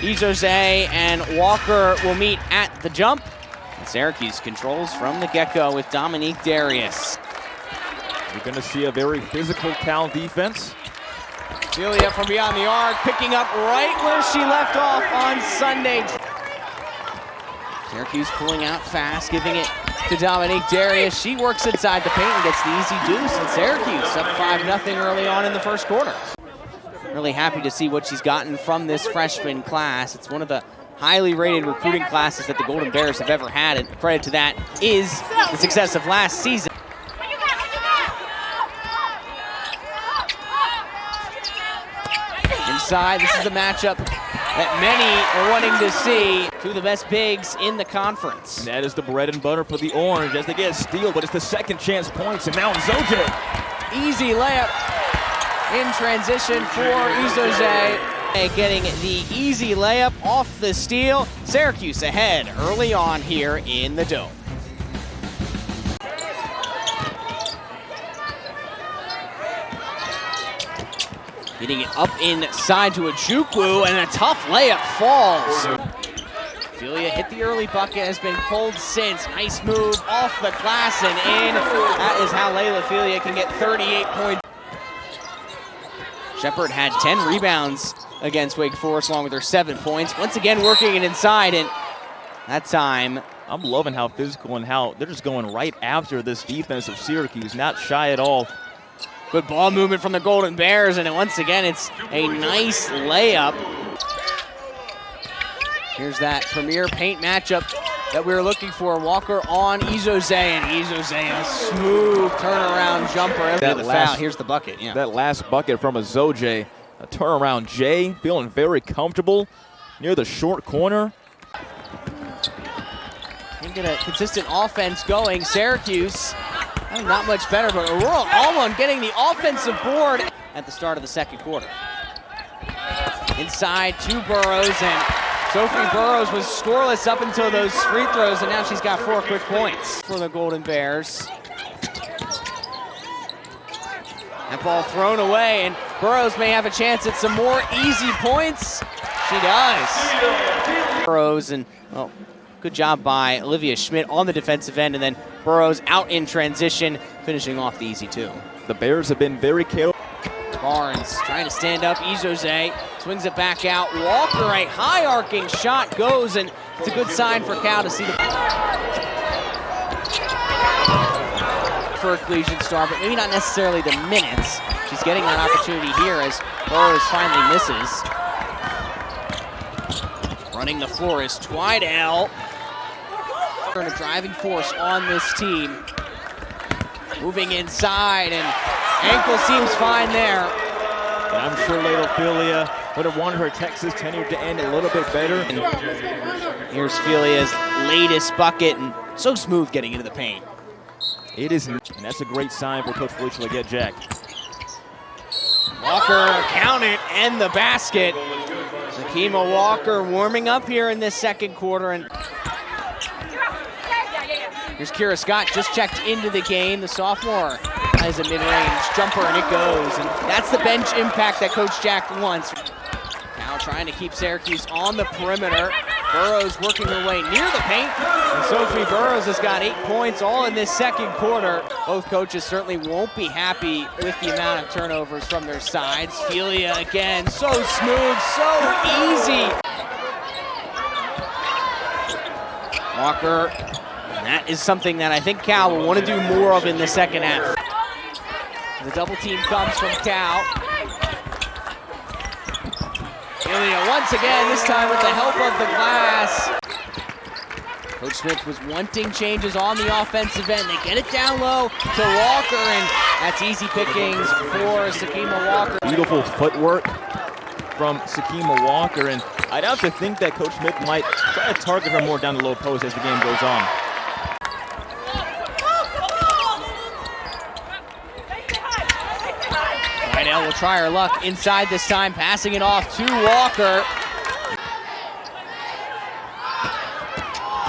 Izoje and Walker will meet at the jump. And Syracuse controls from the get-go with Dominique Darius. You're going to see a very physical Cal defense. Phelia from beyond the arc, picking up right where she left off on Sunday. Syracuse pulling out fast, giving it to Dominique Darius. She works inside the paint and gets the easy deuce, and Syracuse up 5-0 early on in the first quarter. Really happy to see what she's gotten from this freshman class. It's one of the highly rated recruiting classes that the Golden Bears have ever had, and credit to that is the success of last season. Inside, this is the matchup that many are wanting to see. Two of the best bigs in the conference. And that is the bread and butter for the Orange as they get a steal, but it's the second chance points, and now Izoje. Easy layup in transition for Izoje. Getting the easy layup off the steal. Syracuse ahead early on here in the Dome. Getting it up inside to Ojukwu, and a tough layup falls. Phelia hit the early bucket, has been pulled since. Nice move off the glass and in. That is how Laila Phelia can get 38 points. Shepherd had 10 rebounds against Wake Forest along with her 7 points. Once again working it inside, and that time. I'm loving how physical and how they're just going right after this defense of Syracuse, not shy at all. Good ball movement from the Golden Bears, and once again, it's a nice layup. Here's that premier paint matchup that we were looking for. Walker on Izoje, and Izoje, a smooth turnaround jumper. Foul. Here's the bucket. Yeah. That last bucket from Izoje, a turnaround Jay, feeling very comfortable near the short corner. Can't get a consistent offense going. Syracuse. Not much better, but Aurora Allman getting the offensive board at the start of the second quarter. Inside to Burrows, and Sophie Burrows was scoreless up until those free throws, and now she's got 4 quick points for the Golden Bears. That ball thrown away, and Burrows may have a chance at some more easy points. She does. Burrows, and well, good job by Olivia Schmidt on the defensive end, and then Burrows out in transition, finishing off the easy 2. The Bears have been very careful. Barnes trying to stand up. Izoje swings it back out. Walker, a high arcing shot goes, and it's a good sign for Cal to see the for a collegiate star, but maybe not necessarily the minutes. She's getting that opportunity here as Burrows finally misses. Running the floor is Twidell. A driving force on this team. Moving inside, and ankle seems fine there. And I'm sure Laila Phelia would have wanted her Texas tenure to end a little bit better. And here's Phelia's latest bucket, and so smooth getting into the paint. It is, and that's a great sign for Coach Felicia Leggett-Jack. Walker, count it, and the basket. Sakima Walker warming up here in this second quarter, and here's Kira Scott, just checked into the game. The sophomore has a mid-range jumper, and it goes. And that's the bench impact that Coach Jack wants. Now trying to keep Syracuse on the perimeter. Burrows working her way near the paint. And Sophie Burrows has got 8 points all in this second quarter. Both coaches certainly won't be happy with the amount of turnovers from their sides. Phelia again, so smooth, so easy. Walker. That is something that I think Cal will want to do more of in the second half. The double team comes from Cal. Phelia once again, this time with the help of the glass. Coach Smith was wanting changes on the offensive end. They get it down low to Walker, and that's easy pickings for Sakima Walker. Beautiful footwork from Sakima Walker, and I'd have to think that Coach Smith might try to target her more down the low post as the game goes on. Will try her luck inside this time, passing it off to Walker.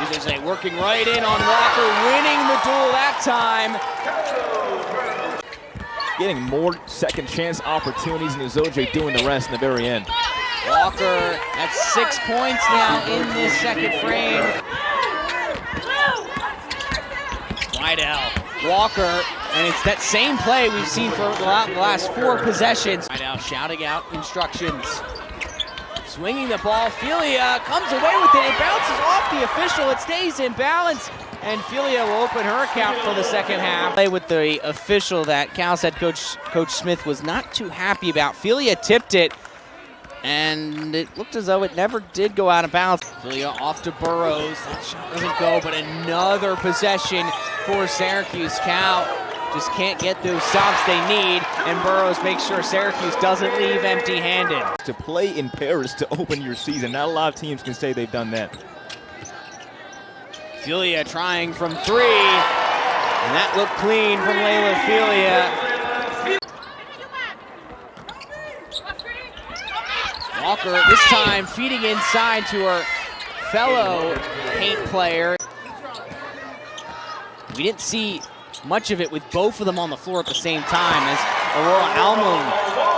Izoje working right in on Walker, winning the duel that time. Getting more second chance opportunities, and Izoje doing the rest in the very end. Walker, that's 6 points now in this second frame. Wydell, Walker, and it's that same play we've seen for the last 4 possessions. Wydell shouting out instructions. Swinging the ball, Phelia comes away with it. It bounces off the official. It stays in balance, and Phelia will open her account for the second half. Play with the official that Cal's head coach, Coach Smith, was not too happy about. Phelia tipped it, and it looked as though it never did go out of bounds. Phelia off to Burrows. That shot doesn't go, but another possession for Syracuse. Cal just can't get those stops they need, and Burrows makes sure Syracuse doesn't leave empty-handed. To play in Paris to open your season, not a lot of teams can say they've done that. Phelia trying from 3, and that looked clean from Laila Phelia. Walker this time feeding inside to her fellow paint player. We didn't see much of it with both of them on the floor at the same time as Aurora Almond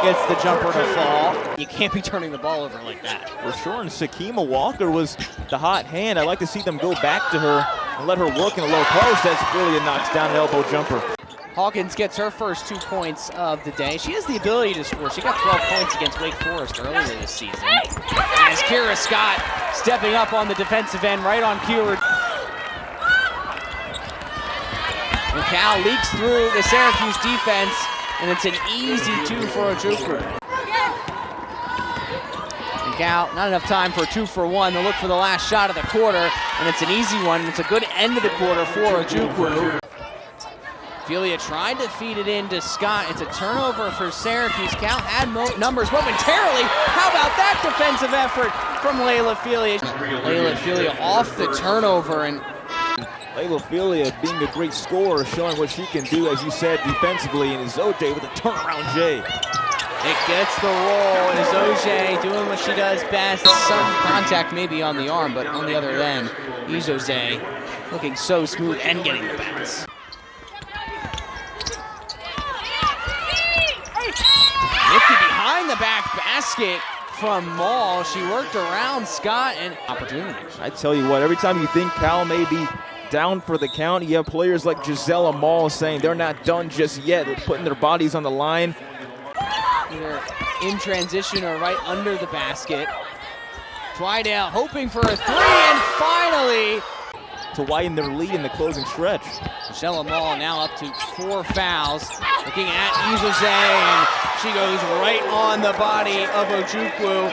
gets the jumper to fall. You can't be turning the ball over like that. For sure, and Sakima Walker was the hot hand. I'd like to see them go back to her and let her work in a low post as Phelia knocks down an elbow jumper. Hawkins gets her first 2 points of the day. She has the ability to score. She got 12 points against Wake Forest earlier this season. As Kira Scott stepping up on the defensive end right on cue. And Cal leaks through the Syracuse defense, and it's an easy 2 for Ojukwu. And Cal, not enough time for a 2-for-1. They'll look for the last shot of the quarter, and it's an easy one. It's a good end of the quarter for Ojukwu. Phelia tried to feed it in to Scott. It's a turnover for Syracuse. Cal had numbers momentarily. How about that defensive effort from Laila Phelia? Laila Phelia off the turnover, and Laila Phelia being a great scorer, showing what she can do, as you said, defensively, and Izoje with a turnaround J. It gets the roll, and Izoje doing what she does best. Some contact maybe on the arm, but on the other end, Izoje looking so smooth and getting the bounce. Nifty behind the back basket from Maul. She worked around Scott and opportunity. I tell you what, every time you think Cal may be down for the count, you have players like Gisela Maul saying they're not done just yet. They're putting their bodies on the line. Either in transition or right under the basket. Twydale hoping for a 3, and finally to widen their lead in the closing stretch. Gisela Maul now up to 4 fouls. Looking at Izoje, and she goes right on the body of Ojukwu.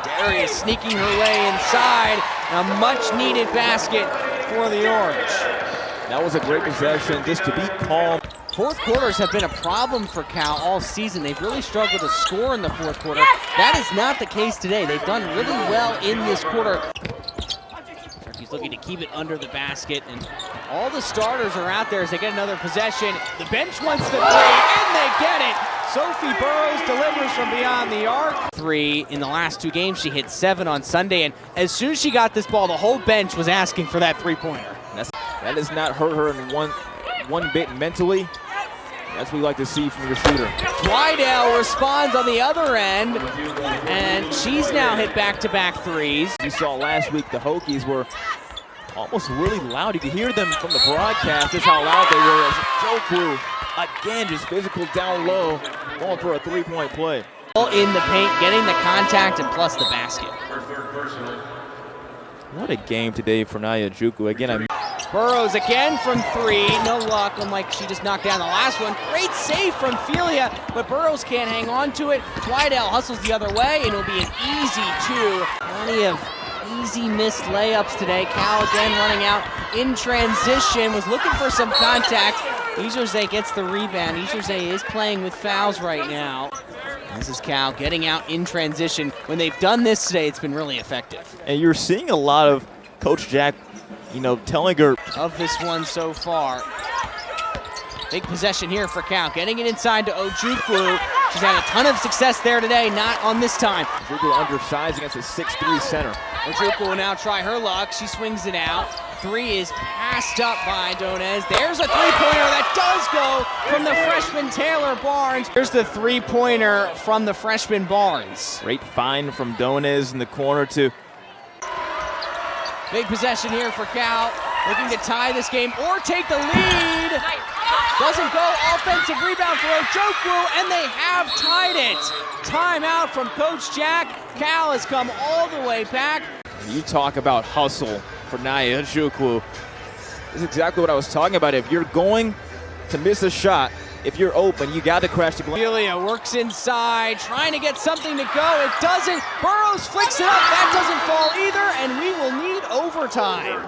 Darius sneaking her way inside. A much-needed basket for the Orange. That was a great possession, just to be calm. Fourth quarters have been a problem for Cal all season. They've really struggled to score in the fourth quarter. That is not the case today. They've done really well in this quarter. Syracuse looking to keep it under the basket, and all the starters are out there as they get another possession. The bench wants the 3, and they get it. Sophie Burrows delivers from beyond the arc. 3 in the last 2 games. She hit 7 on Sunday, and as soon as she got this ball, the whole bench was asking for that 3-pointer. That does not hurt her in one bit mentally. That's what we like to see from your shooter. Twydale responds on the other end, and she's now hit back-to-back 3s. You saw last week the Hokies were almost really loud. You could hear them from the broadcast, just how loud they were. As Ojukwu, again, just physical down low, going for a 3-point play. In the paint, getting the contact, and plus the basket. What a game today for Naya Ojukwu. Again, Burrows again from 3, no luck, unlike she just knocked down the last one. Great save from Phelia, but Burrows can't hang on to it. Twydale hustles the other way, and it'll be an easy 2. Plenty of easy missed layups today. Cal again running out in transition, was looking for some contact. Izoje gets the rebound. Izoje is playing with fouls right now. This is Cal getting out in transition. When they've done this today, it's been really effective. And you're seeing a lot of Coach Jack, telling her of this one so far. Big possession here for Cal. Getting it inside to Ojukwu. She's had a ton of success there today, not on this time. Ojukwu undersized against a 6'3 center. Ojukwu will now try her luck. She swings it out. Three is passed up by Donez. There's a three-pointer that does go from the freshman Taylor Barnes. Here's the three-pointer from the freshman Barnes. Great find from Donez in the corner to. Big possession here for Cal, looking to tie this game or take the lead. Doesn't go. Offensive rebound for Ojukwu, and they have tied it. Timeout from Coach Jack. Cal has come all the way back. You talk about hustle for Naya Ojukwu. This is exactly what I was talking about. If you're going to miss a shot, if you're open, you got to crash the glass. Phelia works inside, trying to get something to go. It doesn't. Burrows flicks it up. That doesn't fall either, and we will need overtime.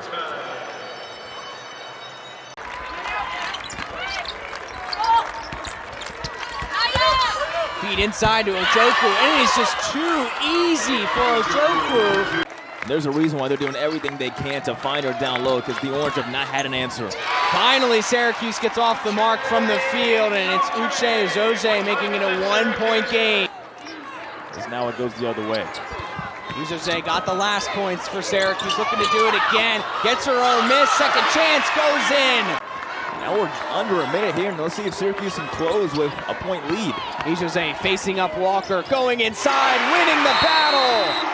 Feed inside to Ojukwu, and it is just too easy for Ojukwu. There's a reason why they're doing everything they can to find her down low, because the Orange have not had an answer. Finally, Syracuse gets off the mark from the field, and it's Uche Izoje making it a one-point game. Because now it goes the other way. Izoje got the last points for Syracuse, looking to do it again. Gets her own miss, second chance, goes in. Now we're under a minute here, and let's see if Syracuse can close with a point lead. Izoje facing up Walker, going inside, winning the battle.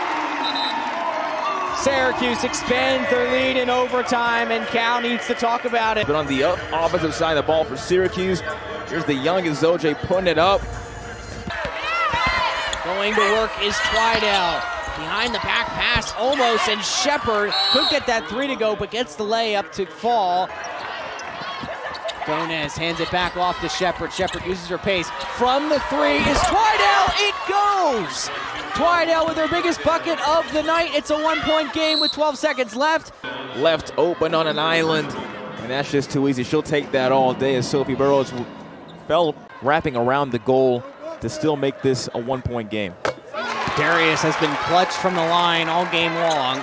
Syracuse expands their lead in overtime, and Cal needs to talk about it. But on the offensive side of the ball for Syracuse, here's the young Izoje putting it up. Going to work is Twidell. Behind the back pass, almost, and Shepard could get that three to go, but gets the layup to fall. Donez hands it back off to Shepard. Shepard uses her pace. From the three is Twidell. It goes! Twidell with her biggest bucket of the night. It's a one-point game with 12 seconds left. Left open on an island, and that's just too easy. She'll take that all day as Sophie Burrows fell wrapping around the goal to still make this a one-point game. Darius has been clutch from the line all game long.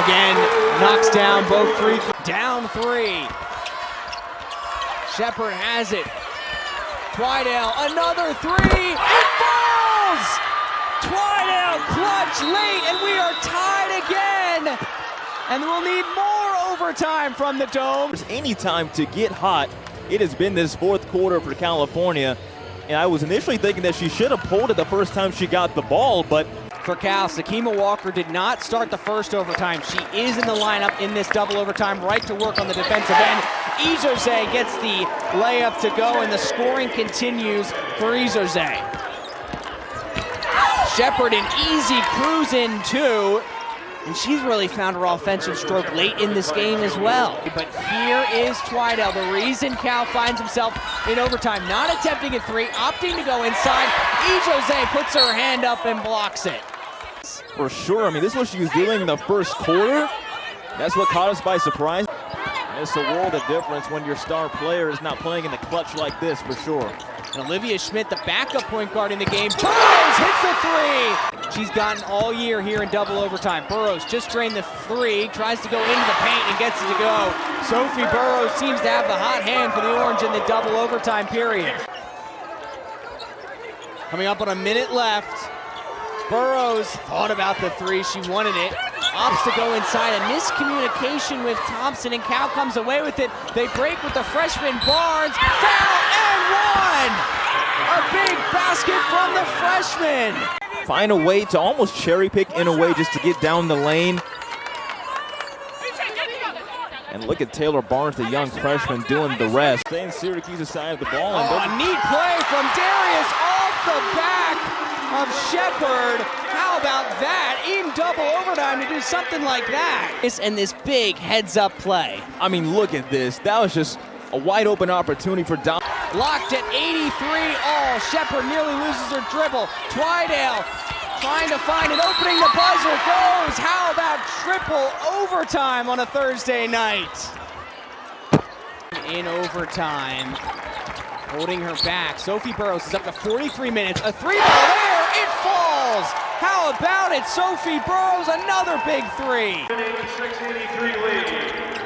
Again, knocks down both three. Down three. Shepard has it. Twidell, another three. It falls! Twidell clutch late, and we are tied again. And we'll need more overtime from the Dome. Any time to get hot, it has been this fourth quarter for California. And I was initially thinking that she should have pulled it the first time she got the ball, but for Cal, Sakima Walker did not start the first overtime. She is in the lineup in this double overtime, right to work on the defensive end. Izoje gets the layup to go, and the scoring continues for Izoje. Shepard an easy cruise in too, and she's really found her offensive stroke late in this game as well. But here is Twidell, the reason Cal finds himself in overtime, not attempting a three, opting to go inside. Izoje puts her hand up and blocks it. For sure, I mean, this is what she was doing in the first quarter. That's what caught us by surprise. And it's a world of difference when your star player is not playing in the clutch like this, for sure. And Olivia Schmidt, the backup point guard in the game. Burrows hits the three! She's gotten all year here in double overtime. Burrows just drained the three, tries to go into the paint and gets it to go. Sophie Burrows seems to have the hot hand for the Orange in the double overtime period. Coming up on a minute left. Burrows thought about the three, she wanted it. Opts to go inside, a miscommunication with Thompson, and Cal comes away with it. They break with the freshman Barnes, foul and one! A big basket from the freshman. Find a way to almost cherry pick in a way just to get down the lane. And look at Taylor Barnes, the young freshman, doing the rest. Staying Syracuse's side of the ball. And a neat play from Darius off the back of Shepard. How about that? In double overtime to do something like that. And this big heads-up play. I mean, look at this. That was just a wide-open opportunity for Dom. Locked at 83 all. Shepard nearly loses her dribble. Twidell trying to find it. Opening the buzzer goes. How about triple overtime on a Thursday night? In overtime. Holding her back. Sophie Burrows is up to 43 minutes. A three ball there. It falls. How about it? Sophie Burrows, another big three.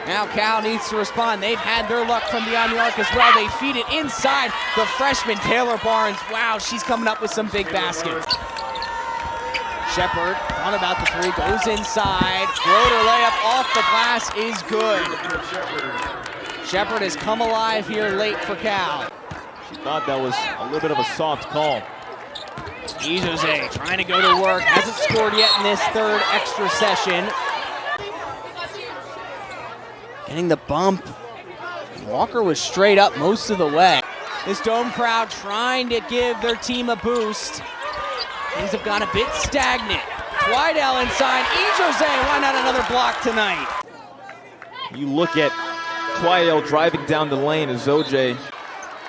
Now Cal needs to respond. They've had their luck from beyond the arc as well. They feed it inside. The freshman Taylor Barnes. Wow, she's coming up with some big baskets. Shepard on about the three, goes inside. Floater layup off the glass is good. Shepard has come alive here late for Cal. She thought that was a little bit of a soft call. Izoje trying to go to work, hasn't scored yet in this third extra session. Getting the bump. Walker was straight up most of the way. This Dome crowd trying to give their team a boost. Things have got a bit stagnant. Twydell inside. Izoje, why not another block tonight? You look at Twydell driving down the lane. Izoje.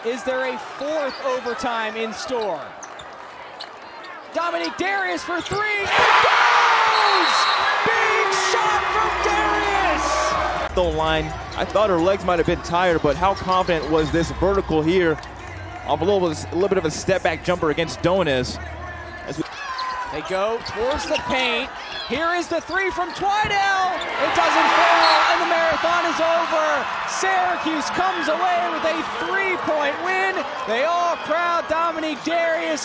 Is there a fourth overtime in store? Dominique Darius for three. It goes! Big shot from Darius! The line. I thought her legs might have been tired, but how confident was this vertical here? Off a little bit of a step back jumper against Donis. They go towards the paint. Here is the three from Twydell. It doesn't fall, and the marathon is over. Syracuse comes away with a 3-point win. They all crowd Dominique Darius.